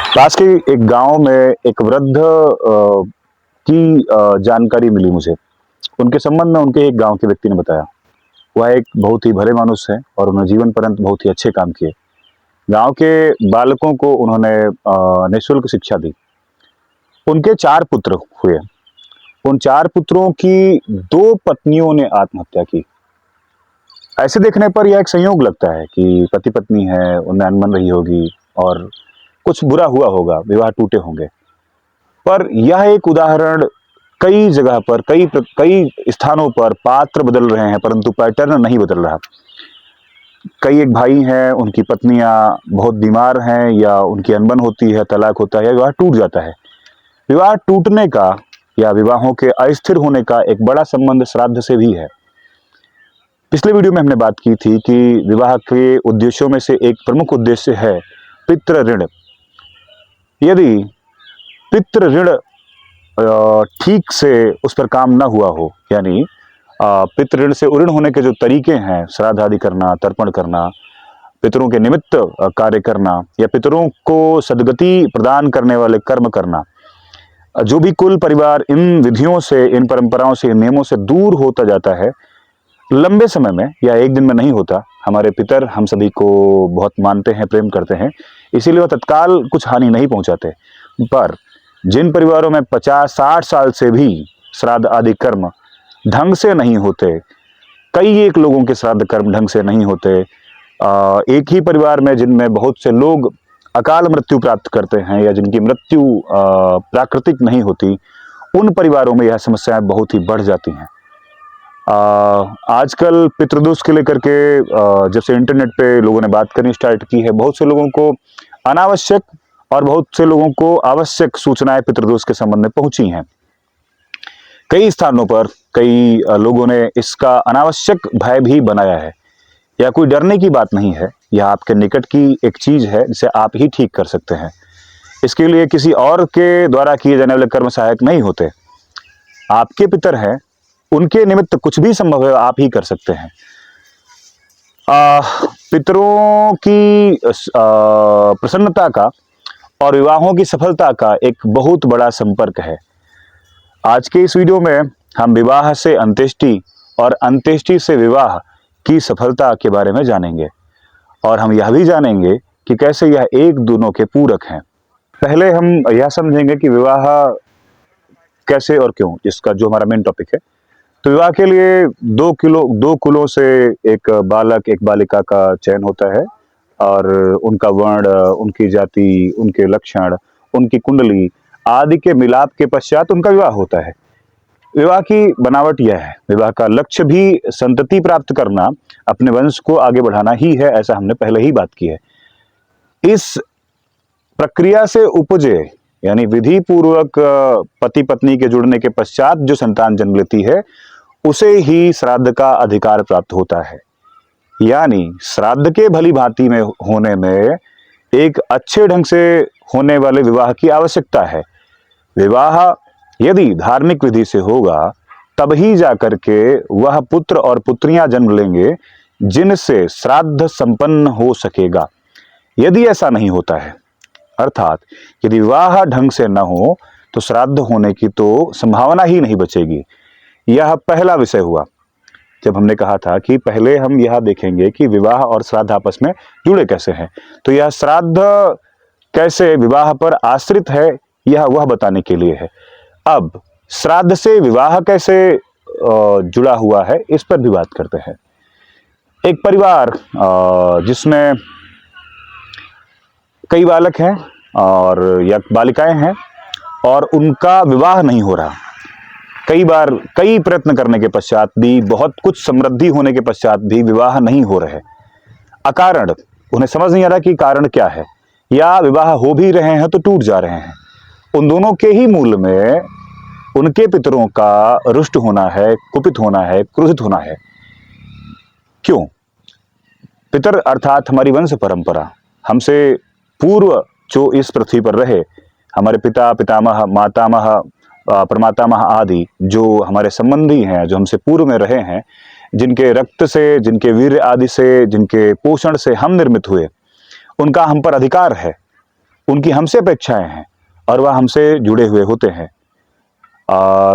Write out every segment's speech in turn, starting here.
पास के एक गांव में एक वृद्ध की जानकारी मिली मुझे। उनके संबंध में उनके एक गांव के व्यक्ति ने बताया। वह एक बहुत ही भले मानुष है और उन्होंने जीवन पर्यंत बहुत ही अच्छे काम किए। गांव के बालकों को उन्होंने निःशुल्क शिक्षा दी। उनके 4 पुत्र हुए। उन 4 पुत्रों की 2 पत्नियों ने आत्महत्या की। ऐसे देखने पर यह एक संयोग लगता है कि पति पत्नी है, उनमें अनबन रही होगी और कुछ बुरा हुआ होगा, विवाह टूटे होंगे। पर यह एक उदाहरण कई जगह पर कई स्थानों पर पात्र बदल रहे हैं, परंतु पैटर्न नहीं बदल रहा। कई एक भाई हैं, उनकी पत्नियां बहुत बीमार हैं या उनकी अनबन होती है, तलाक होता है या विवाह टूट जाता है। विवाह टूटने का या विवाहों के अस्थिर होने का एक बड़ा संबंध श्राद्ध से भी है। पिछले वीडियो में हमने बात की थी कि विवाह के उद्देश्यों में से एक प्रमुख उद्देश्य है पितृ ऋण। यदि पितृ ऋण ठीक से उस पर काम ना हुआ हो, यानी पितृ ऋण से उऋण होने के जो तरीके हैं, श्राद्ध आदि करना, तर्पण करना, पितरों के निमित्त कार्य करना या पितरों को सद्गति प्रदान करने वाले कर्म करना, जो भी कुल परिवार इन विधियों से, इन परंपराओं से, इन नियमों से दूर होता जाता है, लंबे समय में या एक दिन में नहीं होता। हमारे पितर हम सभी को बहुत मानते हैं, प्रेम करते हैं, इसीलिए वह तत्काल कुछ हानि नहीं पहुंचाते। पर जिन परिवारों में 50-60 साल से भी श्राद्ध आदि कर्म ढंग से नहीं होते, कई एक लोगों के श्राद्ध कर्म ढंग से नहीं होते, एक ही परिवार में जिनमें बहुत से लोग अकाल मृत्यु प्राप्त करते हैं या जिनकी मृत्यु प्राकृतिक नहीं होती, उन परिवारों में यह समस्याएं बहुत ही बढ़ जाती हैं। आजकल पितृदोष के लेकर के जब से इंटरनेट पे लोगों ने बात करनी स्टार्ट की है, बहुत से लोगों को अनावश्यक और बहुत से लोगों को आवश्यक सूचनाएं पितृदोष के संबंध में पहुंची हैं। कई स्थानों पर कई लोगों ने इसका अनावश्यक भय भी बनाया है। यह कोई डरने की बात नहीं है, यह आपके निकट की एक चीज है जिसे आप ही ठीक कर सकते हैं। इसके लिए किसी और के द्वारा किए जाने वाले कर्म सहायक नहीं होते। आपके पितर हैं, उनके निमित्त कुछ भी संभव है, आप ही कर सकते हैं। पितरों की प्रसन्नता का और विवाहों की सफलता का एक बहुत बड़ा संपर्क है। आज के इस वीडियो में हम विवाह से अंत्येष्टि और अंत्येष्टि से विवाह की सफलता के बारे में जानेंगे और हम यह भी जानेंगे कि कैसे यह एक दोनों के पूरक हैं। पहले हम यह समझेंगे कि विवाह कैसे और क्यों, जिसका जो हमारा मेन टॉपिक है। तो विवाह के लिए 2 कुलों से एक बालक एक बालिका का चयन होता है और उनका वर्ण, उनकी जाति, उनके लक्षण, उनकी कुंडली आदि के मिलाप के पश्चात उनका विवाह होता है। विवाह की बनावट यह है, विवाह का लक्ष्य भी संतति प्राप्त करना, अपने वंश को आगे बढ़ाना ही है, ऐसा हमने पहले ही बात की है। इस प्रक्रिया से उपजे यानी विधि पूर्वक पति पत्नी के जुड़ने के पश्चात जो संतान जन्म लेती है, उसे ही श्राद्ध का अधिकार प्राप्त होता है। यानी श्राद्ध के भली भांति में होने में एक अच्छे ढंग से होने वाले विवाह की आवश्यकता है। विवाह यदि धार्मिक विधि से होगा, तब ही जाकर के वह पुत्र और पुत्रियां जन्म लेंगे जिनसे श्राद्ध संपन्न हो सकेगा। यदि ऐसा नहीं होता है, अर्थात यदि विवाह ढंग से न हो, तो श्राद्ध होने की तो संभावना ही नहीं बचेगी। यह पहला विषय हुआ। जब हमने कहा था कि पहले हम यह देखेंगे कि विवाह और श्राद्ध आपस में जुड़े कैसे हैं, तो यह श्राद्ध कैसे विवाह पर आश्रित है, यह वह बताने के लिए है। अब श्राद्ध से विवाह कैसे जुड़ा हुआ है, इस पर भी बात करते हैं। एक परिवार जिसमें कई बालक हैं और या बालिकाएं हैं और उनका विवाह नहीं हो रहा, कई बार कई प्रयत्न करने के पश्चात भी, बहुत कुछ समृद्धि होने के पश्चात भी विवाह नहीं हो रहे, अकारण उन्हें समझ नहीं आ रहा कि कारण क्या है, या विवाह हो भी रहे हैं तो टूट जा रहे हैं। उन दोनों के ही मूल में उनके पितरों का रुष्ट होना है, कुपित होना है, क्रोधित होना है। क्यों? पितर अर्थात हमारी वंश परंपरा, हमसे पूर्व जो इस पृथ्वी पर रहे, हमारे पिता, पितामह, मातामह, प्रमातामह आदि जो हमारे संबंधी हैं, जो हमसे पूर्व में रहे हैं, जिनके रक्त से, जिनके वीर्य आदि से, जिनके पोषण से हम निर्मित हुए, उनका हम पर अधिकार है। उनकी हमसे अपेक्षाएं हैं और वह हमसे जुड़े हुए होते हैं।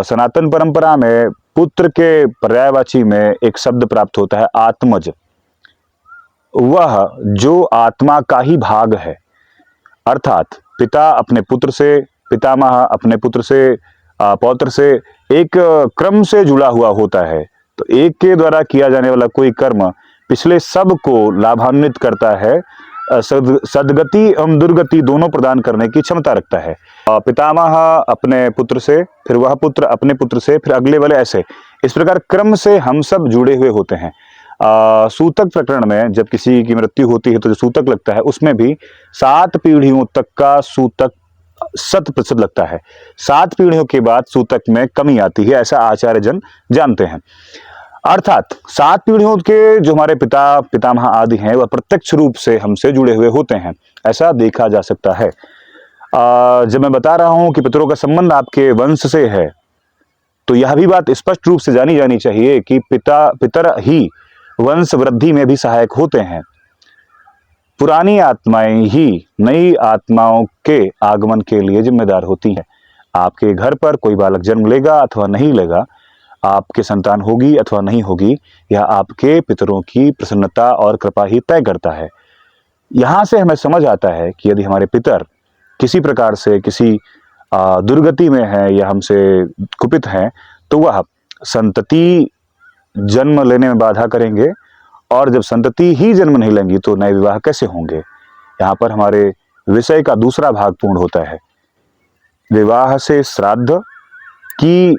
सनातन परंपरा में पुत्र के पर्यायवाची में एक शब्द प्राप्त होता है, आत्मज। वह जो आत्मा का ही भाग है, अर्थात पिता अपने पुत्र से, पितामह अपने पुत्र से, पौत्र से एक क्रम से जुड़ा हुआ होता है। तो एक के द्वारा किया जाने वाला कोई कर्म पिछले सब को लाभान्वित करता है, सदगति एवं दुर्गति दोनों प्रदान करने की क्षमता रखता है। पितामह अपने पुत्र से, फिर वह पुत्र अपने पुत्र से, फिर अगले वाले, ऐसे इस प्रकार क्रम से हम सब जुड़े हुए होते हैं। सूतक प्रकरण में जब किसी की मृत्यु होती है तो जो सूतक लगता है उसमें भी 7 पीढ़ियों तक का सूतक 100% लगता है। 7 पीढ़ियों के बाद सूतक में कमी आती है, ऐसा आचार्य जन जानते हैं। अर्थात 7 पीढ़ियों के जो हमारे पिता, पितामह आदि हैं, वह प्रत्यक्ष रूप से हमसे जुड़े हुए होते हैं, ऐसा देखा जा सकता है। जब मैं बता रहा हूं कि पितरों का संबंध आपके वंश से है, तो यह भी बात स्पष्ट रूप से जानी जानी चाहिए कि पितर ही वंश वृद्धि में भी सहायक होते हैं। पुरानी आत्माएं ही नई आत्माओं के आगमन के लिए जिम्मेदार होती हैं। आपके घर पर कोई बालक जन्म लेगा अथवा नहीं लेगा, आपके संतान होगी अथवा नहीं होगी, यह आपके पितरों की प्रसन्नता और कृपा ही तय करता है। यहां से हमें समझ आता है कि यदि हमारे पितर किसी प्रकार से किसी दुर्गति में है या हमसे कुपित हैं, तो वह संतति जन्म लेने में बाधा करेंगे, और जब संतति ही जन्म नहीं लेंगी तो नए विवाह कैसे होंगे। यहाँ पर हमारे विषय का दूसरा भाग पूर्ण होता है। विवाह से श्राद्ध की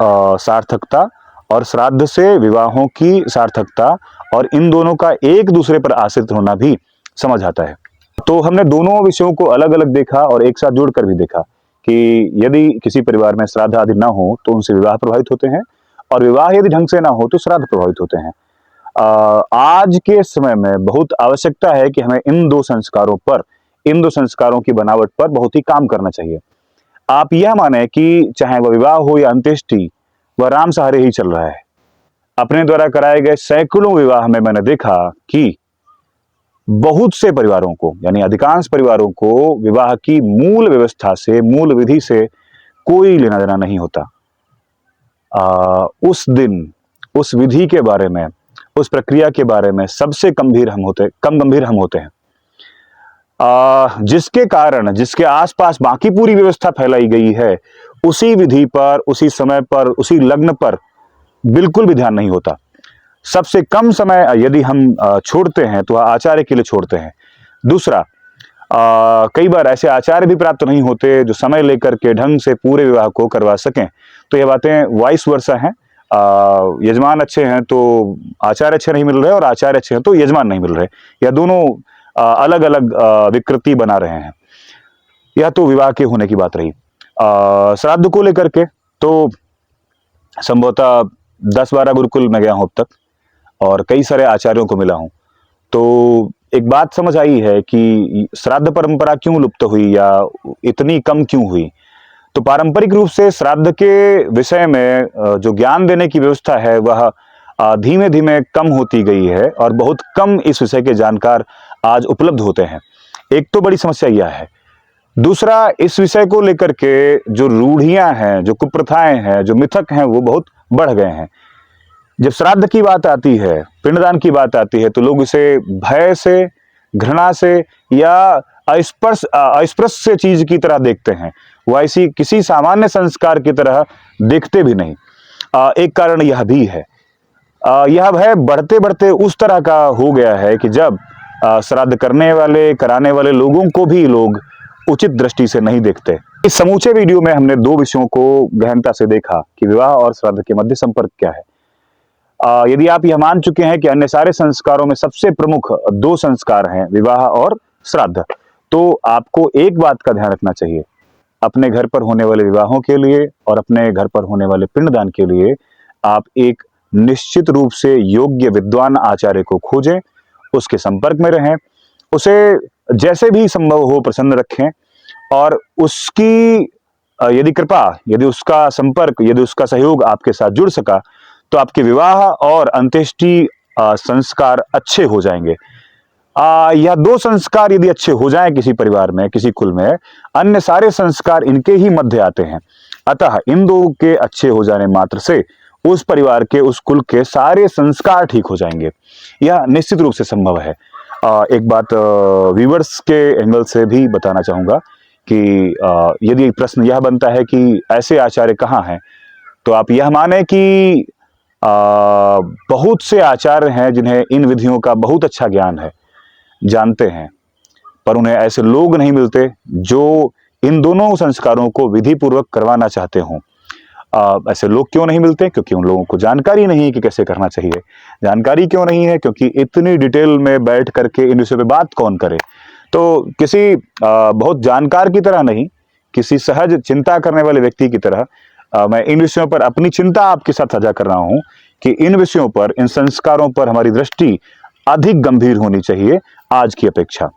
सार्थकता और श्राद्ध से विवाहों की सार्थकता, और इन दोनों का एक दूसरे पर आश्रित होना भी समझ आता है। तो हमने दोनों विषयों को अलग अलग देखा और एक साथ जोड़कर भी देखा कि यदि किसी परिवार में श्राद्ध आदि ना हो तो उनसे विवाह प्रभावित होते हैं, और विवाह यदि ढंग से ना हो तो श्राद्ध प्रभावित होते हैं। आज के समय में बहुत आवश्यकता है कि हमें इन दो संस्कारों पर, इन दो संस्कारों की बनावट पर बहुत ही काम करना चाहिए। आप यह माने कि चाहे वह विवाह हो या अंत्येष्टि, वह राम सहारे ही चल रहा है। अपने द्वारा कराए गए सैकड़ों विवाह में मैंने देखा कि बहुत से परिवारों को, यानी अधिकांश परिवारों को विवाह की मूल व्यवस्था से, मूल विधि से कोई लेना देना नहीं होता। उस दिन, उस विधि के बारे में, उस प्रक्रिया के बारे में सबसे कम गंभीर हम होते हैं। जिसके कारण, जिसके आसपास बाकी पूरी व्यवस्था फैलाई गई है, उसी विधि पर, उसी समय पर, उसी लग्न पर बिल्कुल भी ध्यान नहीं होता। सबसे कम समय यदि हम छोड़ते हैं तो आचार्य के लिए छोड़ते हैं। दूसरा, कई बार ऐसे आचार्य भी प्राप्त नहीं होते जो समय लेकर के ढंग से पूरे विवाह को करवा सकें। तो ये बातें वाइस वर्सा हैं। यजमान अच्छे हैं तो आचार्य अच्छे नहीं मिल रहे, और आचार्य अच्छे हैं तो यजमान नहीं मिल रहे, या दोनों अलग अलग विकृति बना रहे हैं। यह तो विवाह के होने की बात रही। श्राद्ध को लेकर के तो संभवतः 10-12 गुरुकुल में गया हूं अब तक, और कई सारे आचार्यों को मिला हूं। तो एक बात समझ आई है कि श्राद्ध परंपरा क्यों लुप्त हुई या इतनी कम क्यों हुई। तो पारंपरिक रूप से श्राद्ध के विषय में जो ज्ञान देने की व्यवस्था है वह धीमे धीमे कम होती गई है, और बहुत कम इस विषय के जानकार आज उपलब्ध होते हैं। एक तो बड़ी समस्या यह है। दूसरा, इस विषय को लेकर के जो रूढ़ियां हैं, जो कुप्रथाएं हैं, जो मिथक हैं, वो बहुत बढ़ गए हैं। जब श्राद्ध की बात आती है, पिंडदान की बात आती है, तो लोग इसे भय से, घृणा से या अस्पृश्य चीज की तरह देखते हैं। वह ऐसी किसी सामान्य संस्कार की तरह देखते भी नहीं। एक कारण यह भी है। यह भय बढ़ते बढ़ते उस तरह का हो गया है कि जब श्राद्ध करने वाले, कराने वाले लोगों को भी लोग उचित दृष्टि से नहीं देखते। इस समूचे वीडियो में हमने 2 विषयों को गहनता से देखा कि विवाह और श्राद्ध के मध्य संपर्क क्या है। यदि आप यह मान चुके हैं कि अन्य सारे संस्कारों में सबसे प्रमुख 2 संस्कार हैं, विवाह और श्राद्ध, तो आपको एक बात का ध्यान रखना चाहिए। अपने घर पर होने वाले विवाहों के लिए और अपने घर पर होने वाले पिंडदान के लिए आप एक निश्चित रूप से योग्य विद्वान आचार्य को खोजें, उसके संपर्क में रहें, उसे जैसे भी संभव हो प्रसन्न रखें, और उसकी यदि कृपा, यदि उसका संपर्क, यदि उसका सहयोग आपके साथ जुड़ सका, तो आपके विवाह और अंत्येष्टि संस्कार अच्छे हो जाएंगे। यह 2 संस्कार यदि अच्छे हो जाएं किसी परिवार में, किसी कुल में, अन्य सारे संस्कार इनके ही मध्य आते हैं। अतः इन 2 के अच्छे हो जाने मात्र से उस परिवार के, उस कुल के सारे संस्कार ठीक हो जाएंगे। यह निश्चित रूप से संभव है। एक बात व्यूअर्स के एंगल से भी बताना चाहूंगा कि यदि प्रश्न यह बनता है कि ऐसे आचार्य कहाँ हैं, तो आप यह माने कि बहुत से आचार्य हैं जिन्हें इन विधियों का बहुत अच्छा ज्ञान है, जानते हैं, पर उन्हें ऐसे लोग नहीं मिलते जो इन दोनों संस्कारों को विधि पूर्वक करवाना चाहते हों। ऐसे लोग क्यों नहीं मिलते? क्योंकि उन लोगों को जानकारी नहीं है कि कैसे करना चाहिए। जानकारी क्यों नहीं है? क्योंकि इतनी डिटेल में बैठ करके इन विषयों पे बात कौन करे। तो किसी बहुत जानकार की तरह नहीं, किसी सहज चिंता करने वाले व्यक्ति की तरह मैं इन विषयों पर अपनी चिंता आपके साथ साझा कर रहा हूं कि इन विषयों पर, इन संस्कारों पर हमारी दृष्टि अधिक गंभीर होनी चाहिए आज की अपेक्षा।